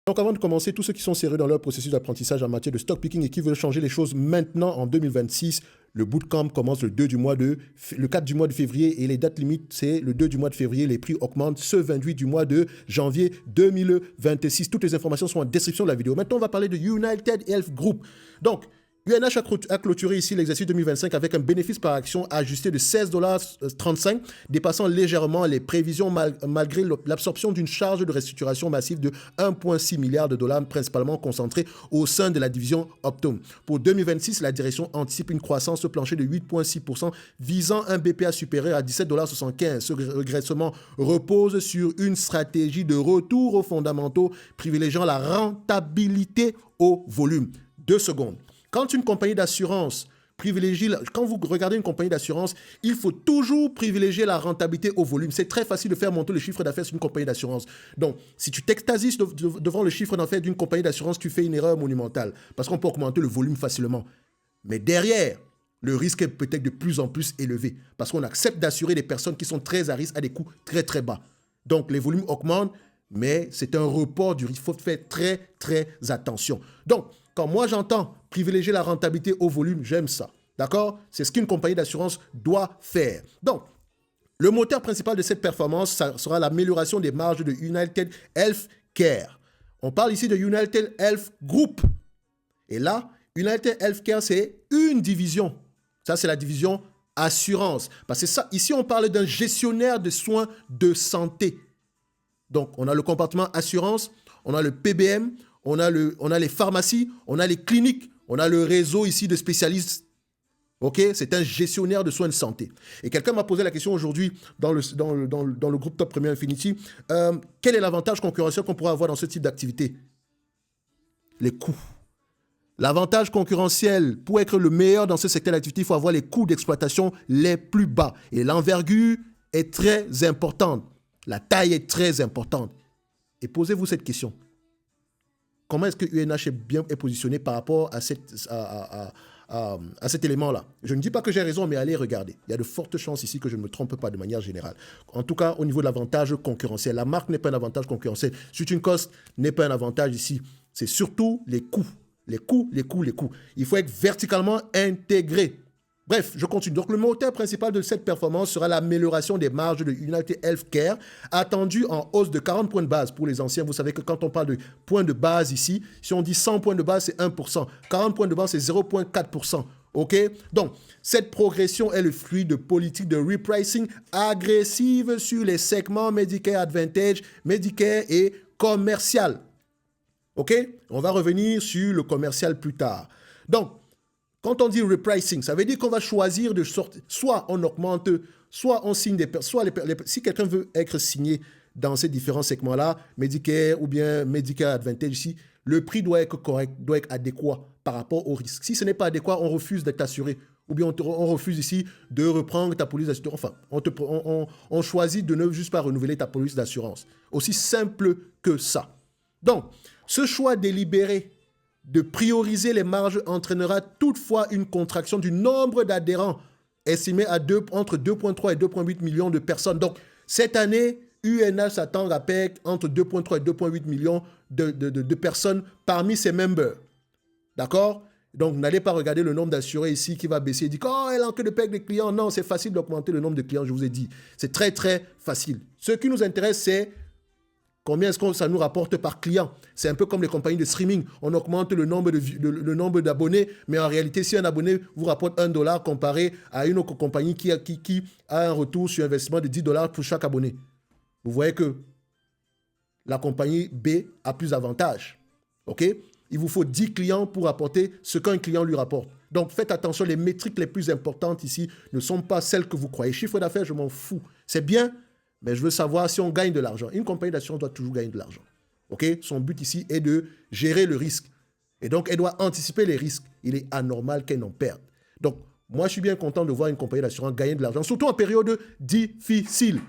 Donc avant de commencer, tous ceux qui sont sérieux dans leur processus d'apprentissage en matière de stock picking et qui veulent changer les choses maintenant en 2026, le bootcamp commence le 4 du mois de février et les dates limites, c'est le 2 du mois de février. Les prix augmentent ce 28 du mois de janvier 2026. Toutes les informations sont en description de la vidéo. Maintenant, on va parler de United Health Group. Donc, UNH a clôturé ici l'exercice 2025 avec un bénéfice par action ajusté de 16,35 $, dépassant légèrement les prévisions malgré l'absorption d'une charge de restructuration massive de 1,6 milliard de dollars, principalement concentrée au sein de la division Optum. Pour 2026, la direction anticipe une croissance plancher de 8,6%, visant un BPA supérieur à 17,75 $. Ce régressement repose sur une stratégie de retour aux fondamentaux, privilégiant la rentabilité au volume. 2 secondes. Quand une compagnie d'assurance quand vous regardez une compagnie d'assurance, il faut toujours privilégier la rentabilité au volume. C'est très facile de faire monter le chiffre d'affaires sur une compagnie d'assurance. Donc, si tu t'extasies devant le chiffre d'affaires d'une compagnie d'assurance, tu fais une erreur monumentale parce qu'on peut augmenter le volume facilement. Mais derrière, le risque est peut-être de plus en plus élevé parce qu'on accepte d'assurer des personnes qui sont très à risque à des coûts très très bas. Donc, les volumes augmentent, mais c'est un report du risque. Il faut faire très très attention. Donc, quand moi j'entends privilégier la rentabilité au volume, j'aime ça. D'accord? C'est ce qu'une compagnie d'assurance doit faire. Donc, le moteur principal de cette performance, ça sera l'amélioration des marges de United Healthcare. On parle ici de United Health Group. Et là, United Healthcare, c'est une division. Ça, c'est la division assurance. Parce que ça, ici, on parle d'un gestionnaire de soins de santé. Donc, on a le compartiment assurance, on a le PBM, on a les pharmacies, on a les cliniques, on a le réseau ici de spécialistes. OK? C'est un gestionnaire de soins de santé. Et quelqu'un m'a posé la question aujourd'hui dans le groupe Top Premier Infinity. Quel est l'avantage concurrentiel qu'on pourrait avoir dans ce type d'activité? Les coûts. L'avantage concurrentiel, pour être le meilleur dans ce secteur d'activité, il faut avoir les coûts d'exploitation les plus bas. Et l'envergure est très importante. La taille est très importante. Et posez-vous cette question. Comment est-ce que UNH est positionné par rapport à cet élément-là? Je ne dis pas que j'ai raison, mais allez regarder. Il y a de fortes chances ici que je ne me trompe pas de manière générale. En tout cas, au niveau de l'avantage concurrentiel. La marque n'est pas un avantage concurrentiel. Switching cost n'est pas un avantage ici. C'est surtout les coûts. Les coûts. Il faut être verticalement intégré. Bref, je continue. Donc, le moteur principal de cette performance sera l'amélioration des marges de United Healthcare, attendue en hausse de 40 points de base. Pour les anciens, vous savez que quand on parle de points de base ici, si on dit 100 points de base, c'est 1%. 40 points de base, c'est 0,4%. OK? Donc, cette progression est le fruit de politiques de repricing agressives sur les segments Medicare Advantage, Medicare et commercial. OK? On va revenir sur le commercial plus tard. Donc, quand on dit repricing, ça veut dire qu'on va choisir de sortir, soit on augmente, soit on signe si quelqu'un veut être signé dans ces différents segments-là, Medicare ou bien Medicare Advantage ici, le prix doit être correct, doit être adéquat par rapport au risque. Si ce n'est pas adéquat, on refuse d'être assuré. Ou bien on refuse ici de reprendre ta police d'assurance. Enfin, on choisit de ne juste pas renouveler ta police d'assurance. Aussi simple que ça. Donc, ce choix délibéré de prioriser les marges entraînera toutefois une contraction du nombre d'adhérents estimé à entre 2,3 et 2,8 millions de personnes. Donc, cette année, UNH s'attend à perdre entre 2,3 et 2,8 millions de personnes parmi ses members. D'accord? Donc, n'allez pas regarder le nombre d'assurés ici qui va baisser et dire « Oh, elle a en que de perdre des clients. » Non, c'est facile d'augmenter le nombre de clients, je vous ai dit. C'est très, très facile. Ce qui nous intéresse, c'est combien est-ce que ça nous rapporte par client? C'est un peu comme les compagnies de streaming. On augmente le nombre d'abonnés, mais en réalité, si un abonné vous rapporte $1 comparé à une autre compagnie qui a un retour sur investissement de $10 pour chaque abonné, vous voyez que la compagnie B a plus d'avantages. OK? Il vous faut 10 clients pour apporter ce qu'un client lui rapporte. Donc, faites attention, les métriques les plus importantes ici ne sont pas celles que vous croyez. Chiffre d'affaires, je m'en fous. C'est bien, mais je veux savoir si on gagne de l'argent. Une compagnie d'assurance doit toujours gagner de l'argent. Okay? Son but ici est de gérer le risque. Et donc, elle doit anticiper les risques. Il est anormal qu'elle n'en perde. Donc, moi, je suis bien content de voir une compagnie d'assurance gagner de l'argent, surtout en période difficile.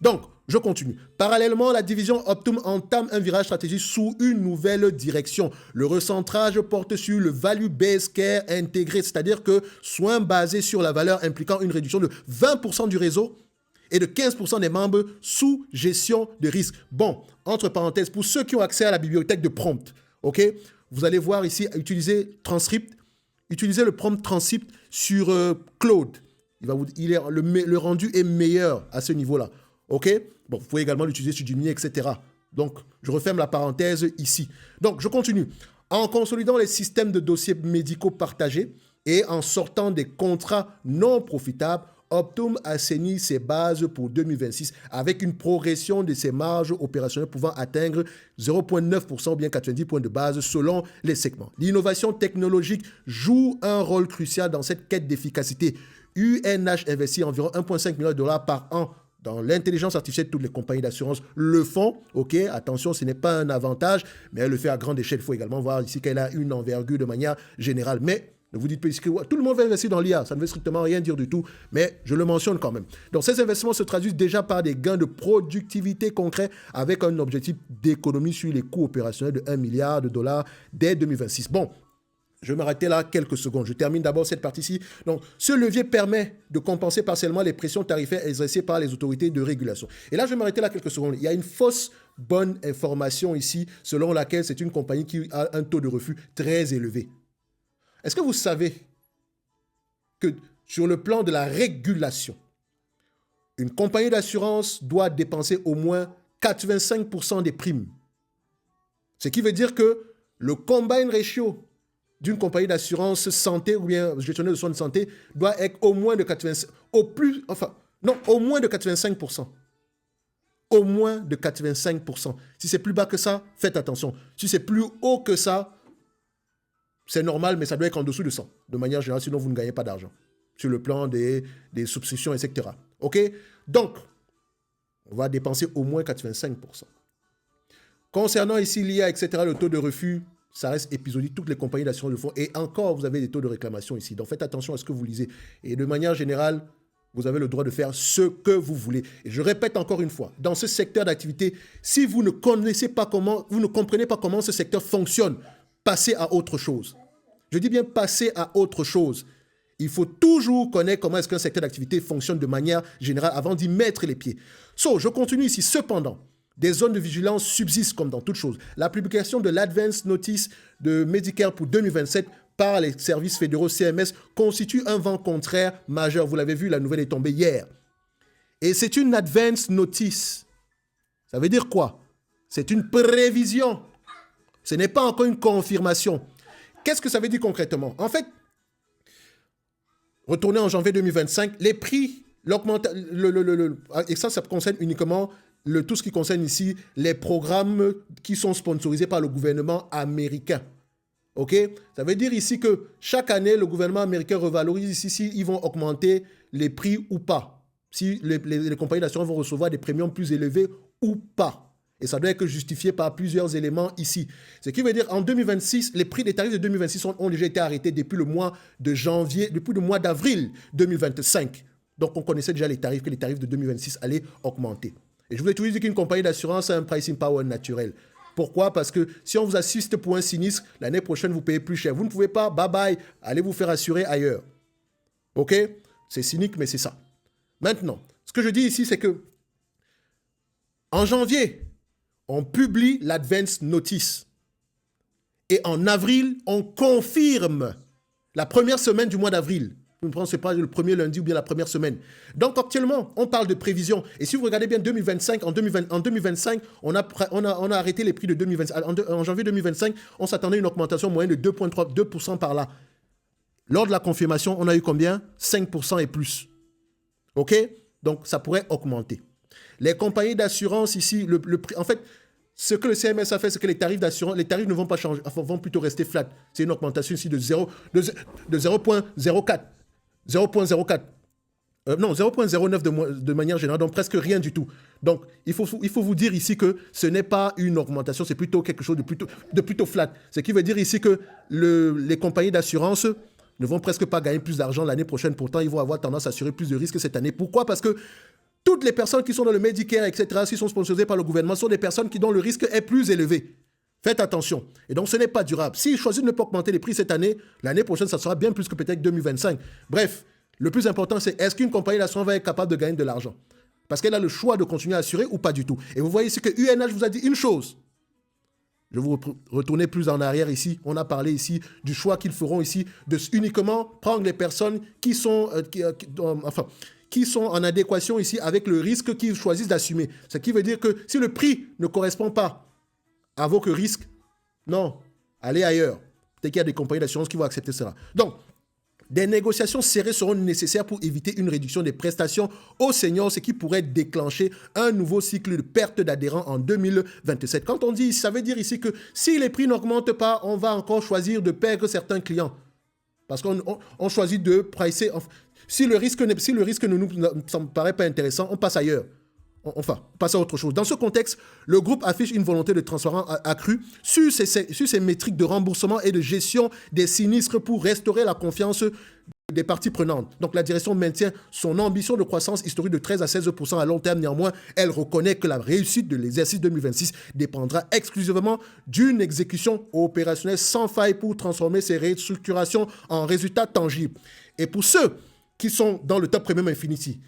Donc, je continue. Parallèlement, la division Optum entame un virage stratégique sous une nouvelle direction. Le recentrage porte sur le value-based care intégré, c'est-à-dire que soins basés sur la valeur impliquant une réduction de 20% du réseau et de 15% des membres sous gestion de risque. Bon, entre parenthèses, pour ceux qui ont accès à la bibliothèque de prompt, ok, vous allez voir ici, utiliser Transcript, utilisez le prompt Transcript sur Claude. Le rendu est meilleur à ce niveau-là. Ok? Bon, vous pouvez également l'utiliser sur Gemini, etc. Donc, je referme la parenthèse ici. Donc, je continue. En consolidant les systèmes de dossiers médicaux partagés et en sortant des contrats non profitables, Optum assainit ses bases pour 2026 avec une progression de ses marges opérationnelles pouvant atteindre 0,9% ou bien 90 points de base selon les segments. L'innovation technologique joue un rôle crucial dans cette quête d'efficacité. UNH investit environ 1,5 milliard de dollars par an dans l'intelligence artificielle. Toutes les compagnies d'assurance le font. Ok, attention, ce n'est pas un avantage, mais elle le fait à grande échelle. Il faut également voir ici qu'elle a une envergure de manière générale. Mais ne vous dites pas que tout le monde va investir dans l'IA. Ça ne veut strictement rien dire du tout, mais je le mentionne quand même. Donc, ces investissements se traduisent déjà par des gains de productivité concrets avec un objectif d'économie sur les coûts opérationnels de 1 milliard de dollars dès 2026. Bon, je vais m'arrêter là quelques secondes. Je termine d'abord cette partie-ci. Donc, ce levier permet de compenser partiellement les pressions tarifaires exercées par les autorités de régulation. Et là, je vais m'arrêter là quelques secondes. Il y a une fausse bonne information ici, selon laquelle c'est une compagnie qui a un taux de refus très élevé. Est-ce que vous savez que sur le plan de la régulation, une compagnie d'assurance doit dépenser au moins 85% des primes? Ce qui veut dire que le combine ratio d'une compagnie d'assurance santé ou bien gestionnaire de soins de santé doit être au moins de 85%. Au moins de 85%. Au moins de 85%. Si c'est plus bas que ça, faites attention. Si c'est plus haut que ça, c'est normal, mais ça doit être en dessous de 100. De manière générale, sinon vous ne gagnez pas d'argent. Sur le plan des substitutions, etc. OK? Donc, on va dépenser au moins 85%. Concernant ici l'IA, etc., le taux de refus, ça reste épisodique. Toutes les compagnies d'assurance le font. Et encore, vous avez des taux de réclamation ici. Donc, faites attention à ce que vous lisez. Et de manière générale, vous avez le droit de faire ce que vous voulez. Et je répète encore une fois, dans ce secteur d'activité, si vous ne connaissez pas comment, vous ne comprenez pas comment ce secteur fonctionne, passez à autre chose. Je dis bien passer à autre chose. Il faut toujours connaître comment est-ce qu'un secteur d'activité fonctionne de manière générale avant d'y mettre les pieds. Je continue ici. Cependant, des zones de vigilance subsistent comme dans toute chose. La publication de l'Advance Notice de Medicare pour 2027 par les services fédéraux CMS constitue un vent contraire majeur. Vous l'avez vu, la nouvelle est tombée hier. Et c'est une Advance Notice. Ça veut dire quoi? C'est une prévision. Ce n'est pas encore une confirmation. Qu'est-ce que ça veut dire concrètement? En fait, retournez en janvier 2025, les prix, et ça concerne uniquement tout ce qui concerne ici les programmes qui sont sponsorisés par le gouvernement américain. OK? Ça veut dire ici que chaque année, le gouvernement américain revalorise ici s'ils vont augmenter les prix ou pas. Si les compagnies d'assurance vont recevoir des premiums plus élevés ou pas. Et ça doit être justifié par plusieurs éléments ici. Ce qui veut dire en 2026, les tarifs de 2026 ont déjà été arrêtés depuis le mois de janvier, depuis le mois d'avril 2025. Donc, on connaissait déjà que les tarifs de 2026 allaient augmenter. Et je voulais toujours dire qu'une compagnie d'assurance a un pricing power naturel. Pourquoi? Parce que si on vous assiste pour un sinistre, l'année prochaine, vous payez plus cher. Vous ne pouvez pas, bye bye, allez vous faire assurer ailleurs. OK? C'est cynique, mais c'est ça. Maintenant, ce que je dis ici, c'est que en janvier, on publie l'Advance Notice. Et en avril, on confirme la première semaine du mois d'avril. Je ne pense pas le premier lundi ou bien la première semaine. Donc actuellement, on parle de prévision. Et si vous regardez bien 2025, en 2025, on a arrêté les prix de 2025. En janvier 2025, on s'attendait à une augmentation moyenne de 2% par là. Lors de la confirmation, on a eu combien? 5% et plus. OK? Donc, ça pourrait augmenter. Les compagnies d'assurance ici, le prix, en fait, ce que le CMS a fait, c'est que les tarifs d'assurance, les tarifs ne vont pas changer, vont plutôt rester flat. C'est une augmentation ici de 0,04. 0,09 de manière générale, donc presque rien du tout. Donc, il faut vous dire ici que ce n'est pas une augmentation, c'est plutôt quelque chose de plutôt flat. Ce qui veut dire ici que les compagnies d'assurance ne vont presque pas gagner plus d'argent l'année prochaine. Pourtant, ils vont avoir tendance à assurer plus de risques cette année. Pourquoi? Parce que toutes les personnes qui sont dans le Medicare, etc., qui sont sponsorisées par le gouvernement, sont des personnes dont le risque est plus élevé. Faites attention. Et donc, ce n'est pas durable. S'ils choisissent de ne pas augmenter les prix cette année, l'année prochaine, ça sera bien plus que peut-être 2025. Bref, le plus important, c'est est-ce qu'une compagnie d'assurance va être capable de gagner de l'argent? Parce qu'elle a le choix de continuer à assurer ou pas du tout. Et vous voyez ici que UNH vous a dit une chose. Je vais vous retourner plus en arrière ici. On a parlé ici du choix qu'ils feront ici de uniquement prendre les personnes qui sont, qui sont en adéquation ici avec le risque qu'ils choisissent d'assumer. Ce qui veut dire que si le prix ne correspond pas à vos risques, non, allez ailleurs. Peut-être qu'il y a des compagnies d'assurance qui vont accepter cela. Donc, des négociations serrées seront nécessaires pour éviter une réduction des prestations aux seniors, ce qui pourrait déclencher un nouveau cycle de perte d'adhérents en 2027. Quand on dit, ça veut dire ici que si les prix n'augmentent pas, on va encore choisir de perdre certains clients. Parce qu'on choisit de pricer. Si le risque ne nous paraît pas intéressant, on passe ailleurs. Enfin, on passe à autre chose. Dans ce contexte, le groupe affiche une volonté de transparence accrue sur ses métriques de remboursement et de gestion des sinistres pour restaurer la confiance des parties prenantes. Donc, la direction maintient son ambition de croissance historique de 13 à 16% à long terme. Néanmoins, elle reconnaît que la réussite de l'exercice 2026 dépendra exclusivement d'une exécution opérationnelle sans faille pour transformer ces restructurations en résultats tangibles. Et pour ceux qui sont dans le top premium Infinity,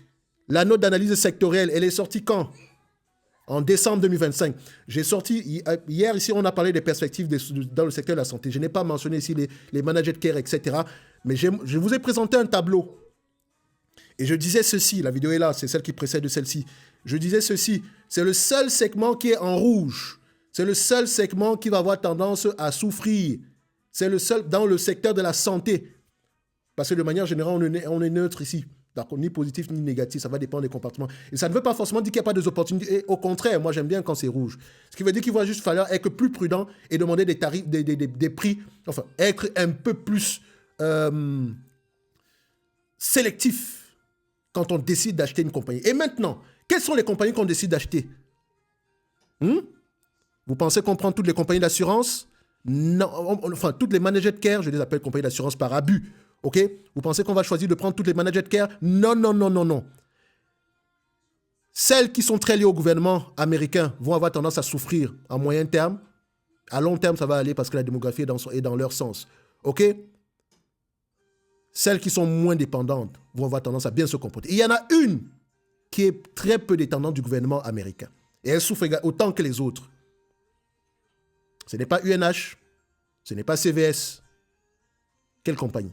la note d'analyse sectorielle, elle est sortie quand? En décembre 2025. J'ai sorti, hier ici, on a parlé des perspectives dans le secteur de la santé. Je n'ai pas mentionné ici les managers de care, etc. Mais je vous ai présenté un tableau. Et je disais ceci, la vidéo est là, c'est celle qui précède celle-ci. Je disais ceci, c'est le seul segment qui est en rouge. C'est le seul segment qui va avoir tendance à souffrir. C'est le seul dans le secteur de la santé. Parce que de manière générale, on est neutre ici. D'accord, ni positif ni négatif, ça va dépendre des comportements. Et ça ne veut pas forcément dire qu'il n'y a pas d'opportunités. Et au contraire, moi j'aime bien quand c'est rouge. Ce qui veut dire qu'il va juste falloir être plus prudent et demander des tarifs, des prix, enfin, être un peu plus sélectif quand on décide d'acheter une compagnie. Et maintenant, quelles sont les compagnies qu'on décide d'acheter? Vous pensez qu'on prend toutes les compagnies d'assurance? Non, enfin, toutes les managers de care, je les appelle compagnies d'assurance par abus. OK? Vous pensez qu'on va choisir de prendre toutes les managers de care? Non, non, non, non, non. Celles qui sont très liées au gouvernement américain vont avoir tendance à souffrir à moyen terme. À long terme, ça va aller parce que la démographie est dans leur sens. OK? Celles qui sont moins dépendantes vont avoir tendance à bien se comporter. Et il y en a une qui est très peu dépendante du gouvernement américain. Et elle souffre autant que les autres. Ce n'est pas UNH, ce n'est pas CVS. Quelle compagnie?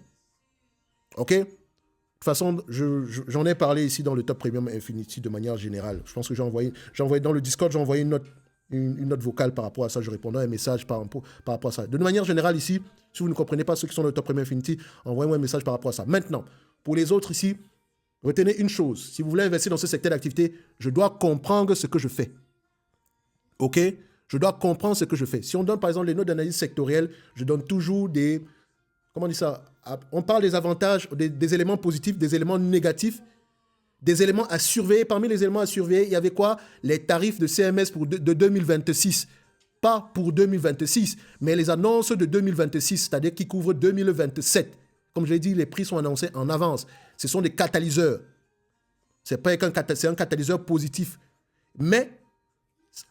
OK? De toute façon, j'en ai parlé ici dans le Top Premium Infinity de manière générale. Je pense que j'ai envoyé dans le Discord, j'ai envoyé une note vocale par rapport à ça. Je répondais à un message par rapport à ça. De manière générale ici, si vous ne comprenez pas ceux qui sont dans le Top Premium Infinity, envoyez-moi un message par rapport à ça. Maintenant, pour les autres ici, retenez une chose. Si vous voulez investir dans ce secteur d'activité, je dois comprendre ce que je fais. OK? Je dois comprendre ce que je fais. Si on donne par exemple les notes d'analyse sectorielle, je donne toujours des... Comment on dit ça? On parle des avantages, des éléments positifs, des éléments négatifs, des éléments à surveiller. Parmi les éléments à surveiller, il y avait quoi? Les tarifs de CMS de 2026. Pas pour 2026, mais les annonces de 2026, c'est-à-dire qui couvrent 2027. Comme je l'ai dit, les prix sont annoncés en avance. Ce sont des catalyseurs. C'est un catalyseur positif. Mais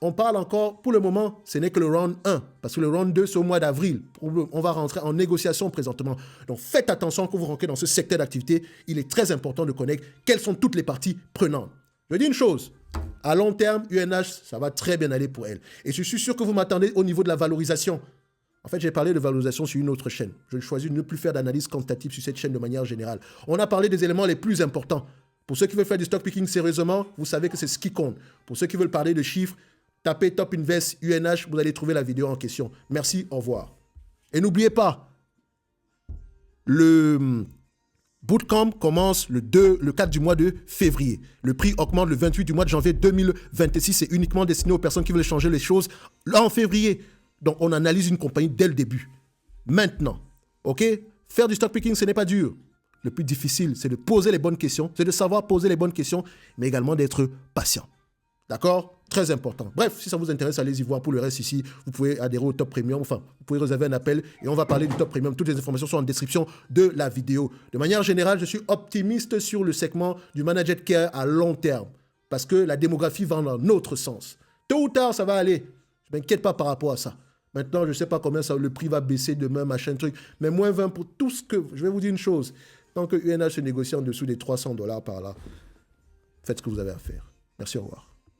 on parle encore, pour le moment, ce n'est que le round 1, parce que le round 2, c'est au mois d'avril. On va rentrer en négociation présentement. Donc, faites attention quand vous rentrez dans ce secteur d'activité. Il est très important de connaître quelles sont toutes les parties prenantes. Je dis une chose, à long terme, UNH, ça va très bien aller pour elle. Et je suis sûr que vous m'attendez au niveau de la valorisation. En fait, j'ai parlé de valorisation sur une autre chaîne. Je choisis de ne plus faire d'analyse quantitative sur cette chaîne de manière générale. On a parlé des éléments les plus importants. Pour ceux qui veulent faire du stock picking sérieusement, vous savez que c'est ce qui compte. Pour ceux qui veulent parler de chiffres, tapez Top Invest UNH, vous allez trouver la vidéo en question. Merci, au revoir. Et n'oubliez pas, le bootcamp commence le 4 du mois de février. Le prix augmente le 28 du mois de janvier 2026. C'est uniquement destiné aux personnes qui veulent changer les choses là en février. Donc, on analyse une compagnie dès le début. Maintenant, OK? Faire du stock picking, ce n'est pas dur. Le plus difficile, c'est de poser les bonnes questions, c'est de savoir poser les bonnes questions, mais également d'être patient. D'accord? Très important. Bref, si ça vous intéresse, allez-y voir. Pour le reste ici, vous pouvez adhérer au Top Premium. Enfin, vous pouvez réserver un appel et on va parler du Top Premium. Toutes les informations sont en description de la vidéo. De manière générale, je suis optimiste sur le segment du Manager Care à long terme parce que la démographie va dans notre sens. Tôt ou tard, ça va aller. Je ne m'inquiète pas par rapport à ça. Maintenant, je ne sais pas combien le prix va baisser demain, machin, truc. Mais moins 20 pour tout ce que... Je vais vous dire une chose. Tant que UNH se négocie en dessous des $300 par là, faites ce que vous avez à faire. Merci, au revoir.